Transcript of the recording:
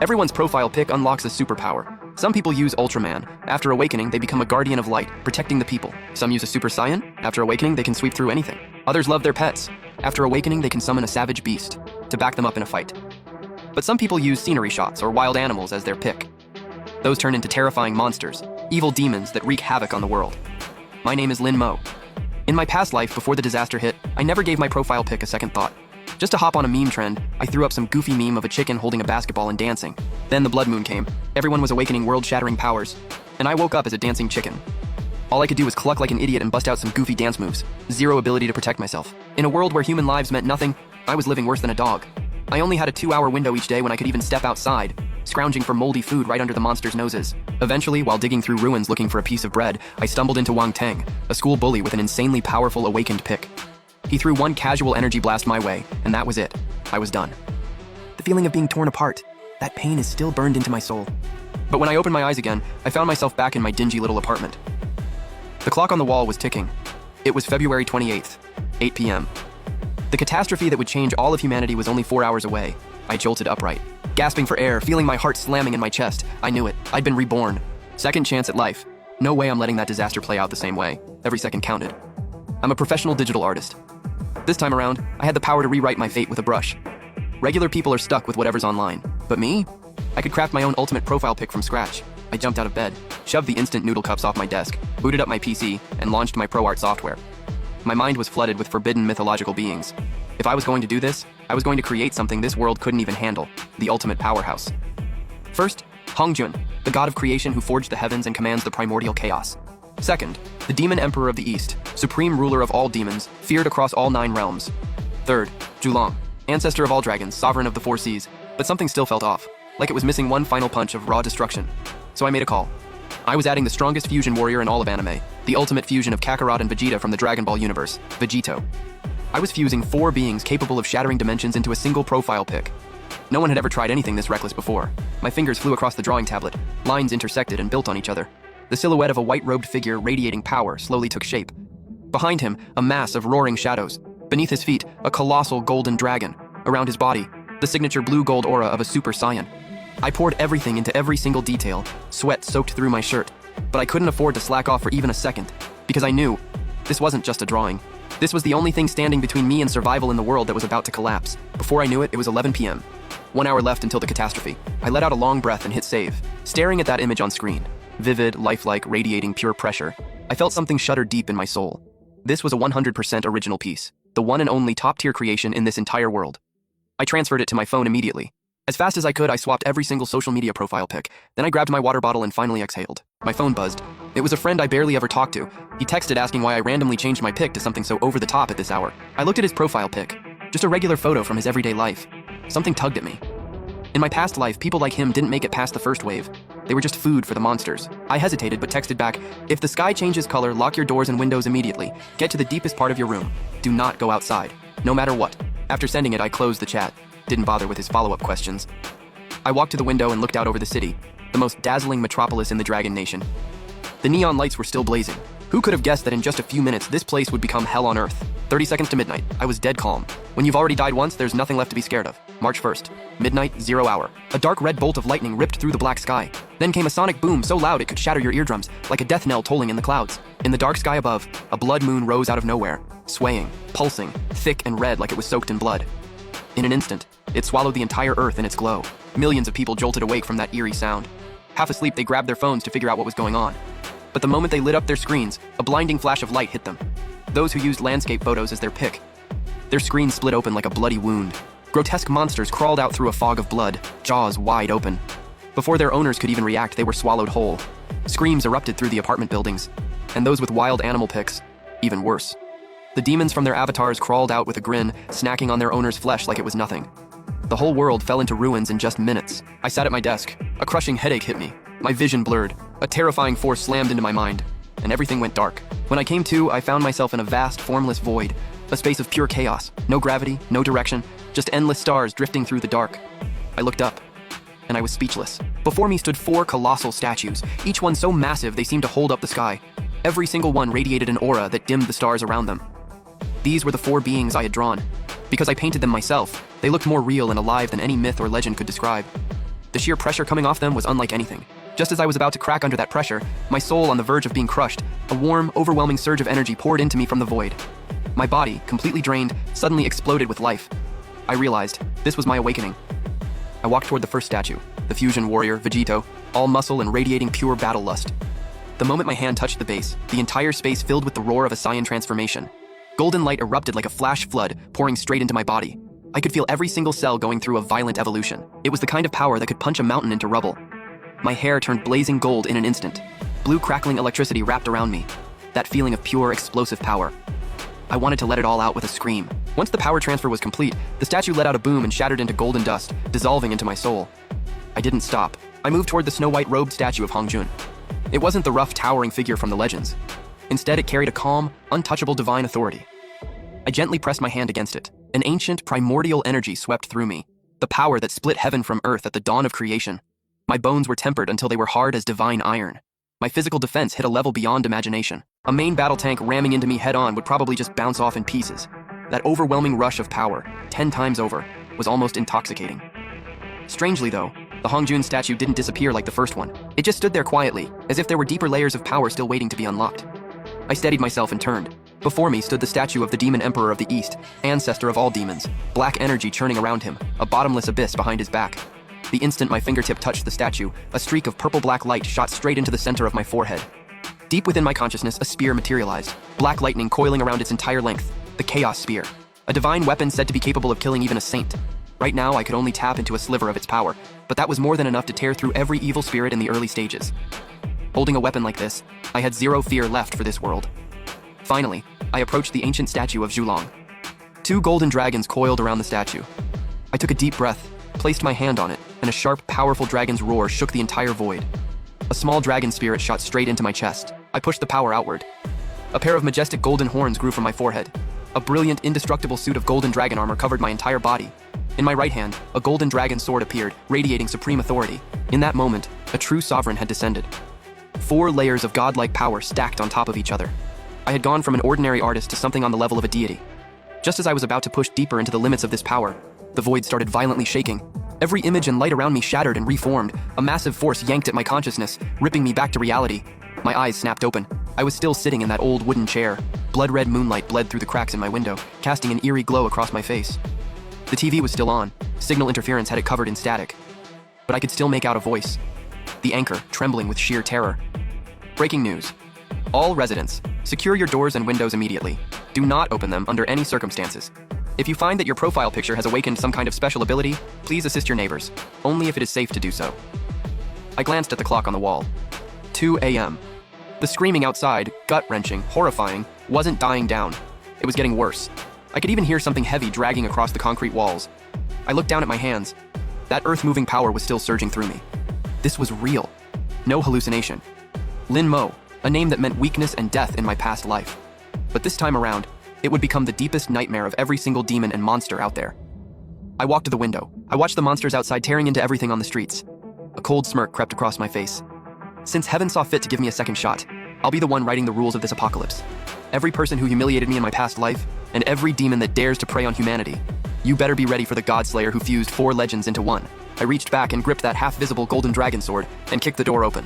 Everyone's profile pic unlocks a superpower. Some people use Ultraman. After awakening, they become a guardian of light, protecting the people. Some use a Super Saiyan. After awakening, they can sweep through anything. Others love their pets. After awakening, they can summon a savage beast to back them up in a fight. But some people use scenery shots or wild animals as their pick. Those turn into terrifying monsters, evil demons that wreak havoc on the world. My name is Lin Mo. In my past life, before the disaster hit, I never gave my profile pic a second thought. Just to hop on a meme trend, I threw up some goofy meme of a chicken holding a basketball and dancing. Then the blood moon came. Everyone was awakening world-shattering powers, and I woke up as a dancing chicken. All I could do was cluck like an idiot and bust out some goofy dance moves. Zero ability to protect myself. In a world where human lives meant nothing, I was living worse than a dog. I only had a 2-hour window each day when I could even step outside, scrounging for moldy food right under the monsters' noses. Eventually, while digging through ruins looking for a piece of bread, I stumbled into Wang Teng, a school bully with an insanely powerful awakened pick. He threw one casual energy blast my way, and that was it. I was done. The feeling of being torn apart, that pain is still burned into my soul. But when I opened my eyes again, I found myself back in my dingy little apartment. The clock on the wall was ticking. It was February 28th, 8 p.m. The catastrophe that would change all of humanity was only 4 hours away. I jolted upright, gasping for air, feeling my heart slamming in my chest. I knew it. I'd been reborn. Second chance at life. No way I'm letting that disaster play out the same way. Every second counted. I'm a professional digital artist. This time around, I had the power to rewrite my fate with a brush. Regular people are stuck with whatever's online. But me? I could craft my own ultimate profile pic from scratch. I jumped out of bed, shoved the instant noodle cups off my desk, booted up my PC, and launched my ProArt software. My mind was flooded with forbidden mythological beings. If I was going to do this, I was going to create something this world couldn't even handle, the ultimate powerhouse. First, Hongjun, the god of creation who forged the heavens and commands the primordial chaos. Second, the demon emperor of the East, supreme ruler of all demons, feared across all 9 realms. Third, Zhulong, ancestor of all dragons, sovereign of the 4 seas, but something still felt off, like it was missing one final punch of raw destruction. So I made a call. I was adding the strongest fusion warrior in all of anime, the ultimate fusion of Kakarot and Vegeta from the Dragon Ball universe, Vegito. I was fusing 4 beings capable of shattering dimensions into a single profile pic. No one had ever tried anything this reckless before. My fingers flew across the drawing tablet, lines intersected and built on each other. The silhouette of a white-robed figure radiating power slowly took shape. Behind him, a mass of roaring shadows. Beneath his feet, a colossal golden dragon. Around his body, the signature blue-gold aura of a Super Saiyan. I poured everything into every single detail, sweat soaked through my shirt. But I couldn't afford to slack off for even a second, because I knew this wasn't just a drawing. This was the only thing standing between me and survival in the world that was about to collapse. Before I knew it, it was 11 p.m. 1 hour left until the catastrophe. I let out a long breath and hit save, staring at that image on screen. Vivid, lifelike, radiating pure pressure. I felt something shudder deep in my soul. This was a 100% original piece, the one and only top-tier creation in this entire world. I transferred it to my phone immediately. As fast as I could, I swapped every single social media profile pic. Then I grabbed my water bottle and finally exhaled. My phone buzzed. It was a friend I barely ever talked to. He texted asking why I randomly changed my pic to something so over the top at this hour. I looked at his profile pic. Just a regular photo from his everyday life. Something tugged at me. In my past life, people like him didn't make it past the first wave. They were just food for the monsters. I hesitated but texted back, "If the sky changes color, lock your doors and windows immediately. Get to the deepest part of your room. Do not go outside, no matter what." After sending it, I closed the chat. Didn't bother with his follow-up questions. I walked to the window and looked out over the city, the most dazzling metropolis in the Dragon Nation. The neon lights were still blazing. Who could have guessed that in just a few minutes, this place would become hell on earth? 30 seconds to midnight. I was dead calm. When you've already died once, there's nothing left to be scared of. March 1st. Midnight, 0 hour. A dark red bolt of lightning ripped through the black sky. Then came a sonic boom so loud it could shatter your eardrums, like a death knell tolling in the clouds. In the dark sky above, a blood moon rose out of nowhere, swaying, pulsing, thick and red like it was soaked in blood. In an instant, it swallowed the entire earth in its glow. Millions of people jolted awake from that eerie sound. Half asleep, they grabbed their phones to figure out what was going on. But the moment they lit up their screens, a blinding flash of light hit them. Those who used landscape photos as their pick. Their screens split open like a bloody wound. Grotesque monsters crawled out through a fog of blood, jaws wide open. Before their owners could even react, they were swallowed whole. Screams erupted through the apartment buildings, and those with wild animal pics, even worse. The demons from their avatars crawled out with a grin, snacking on their owner's flesh like it was nothing. The whole world fell into ruins in just minutes. I sat at my desk. A crushing headache hit me. My vision blurred. A terrifying force slammed into my mind, and everything went dark. When I came to, I found myself in a vast, formless void, a space of pure chaos. No gravity, no direction, just endless stars drifting through the dark. I looked up, and I was speechless. Before me stood 4 colossal statues, each one so massive they seemed to hold up the sky. Every single one radiated an aura that dimmed the stars around them. These were the 4 beings I had drawn. Because I painted them myself, they looked more real and alive than any myth or legend could describe. The sheer pressure coming off them was unlike anything. Just as I was about to crack under that pressure, my soul on the verge of being crushed, a warm, overwhelming surge of energy poured into me from the void. My body, completely drained, suddenly exploded with life. I realized this was my awakening. I walked toward the first statue, the fusion warrior, Vegito, all muscle and radiating pure battle lust. The moment my hand touched the base, the entire space filled with the roar of a Saiyan transformation. Golden light erupted like a flash flood, pouring straight into my body. I could feel every single cell going through a violent evolution. It was the kind of power that could punch a mountain into rubble. My hair turned blazing gold in an instant. Blue crackling electricity wrapped around me. That feeling of pure, explosive power. I wanted to let it all out with a scream. Once the power transfer was complete, the statue let out a boom and shattered into golden dust, dissolving into my soul. I didn't stop. I moved toward the snow-white robed statue of Hongjun. It wasn't the rough, towering figure from the legends. Instead, it carried a calm, untouchable divine authority. I gently pressed my hand against it. An ancient, primordial energy swept through me. The power that split heaven from earth at the dawn of creation. My bones were tempered until they were hard as divine iron. My physical defense hit a level beyond imagination. A main battle tank ramming into me head-on would probably just bounce off in pieces. That overwhelming rush of power, 10 times over, was almost intoxicating. Strangely though, the Hongjun statue didn't disappear like the first one. It just stood there quietly, as if there were deeper layers of power still waiting to be unlocked. I steadied myself and turned. Before me stood the statue of the Demon Emperor of the East, ancestor of all demons, black energy churning around him, a bottomless abyss behind his back. The instant my fingertip touched the statue, a streak of purple-black light shot straight into the center of my forehead. Deep within my consciousness, a spear materialized, black lightning coiling around its entire length, the Chaos Spear. A divine weapon said to be capable of killing even a saint. Right now, I could only tap into a sliver of its power, but that was more than enough to tear through every evil spirit in the early stages. Holding a weapon like this, I had zero fear left for this world. Finally, I approached the ancient statue of Zhulong. 2 golden dragons coiled around the statue. I took a deep breath, placed my hand on it, and a sharp, powerful dragon's roar shook the entire void. A small dragon spirit shot straight into my chest. I pushed the power outward. A pair of majestic golden horns grew from my forehead. A brilliant, indestructible suit of golden dragon armor covered my entire body. In my right hand, a golden dragon sword appeared, radiating supreme authority. In that moment, a true sovereign had descended. 4 layers of godlike power stacked on top of each other. I had gone from an ordinary artist to something on the level of a deity. Just as I was about to push deeper into the limits of this power, the void started violently shaking. Every image and light around me shattered and reformed. A massive force yanked at my consciousness, ripping me back to reality. My eyes snapped open. I was still sitting in that old wooden chair. Blood-red moonlight bled through the cracks in my window, casting an eerie glow across my face. The TV was still on. Signal interference had it covered in static. But I could still make out a voice. The anchor, trembling with sheer terror. Breaking news. All residents, secure your doors and windows immediately. Do not open them under any circumstances. If you find that your profile picture has awakened some kind of special ability, please assist your neighbors, only if it is safe to do so. I glanced at the clock on the wall. 2 a.m. The screaming outside, gut-wrenching, horrifying, wasn't dying down. It was getting worse. I could even hear something heavy dragging across the concrete walls. I looked down at my hands. That earth-moving power was still surging through me. This was real. No hallucination. Lin Mo, a name that meant weakness and death in my past life. But this time around, it would become the deepest nightmare of every single demon and monster out there. I walked to the window. I watched the monsters outside tearing into everything on the streets. A cold smirk crept across my face. Since heaven saw fit to give me a second shot, I'll be the one writing the rules of this apocalypse. Every person who humiliated me in my past life, and every demon that dares to prey on humanity. You better be ready for the Godslayer who fused 4 legends into one. I reached back and gripped that half-visible golden dragon sword and kicked the door open.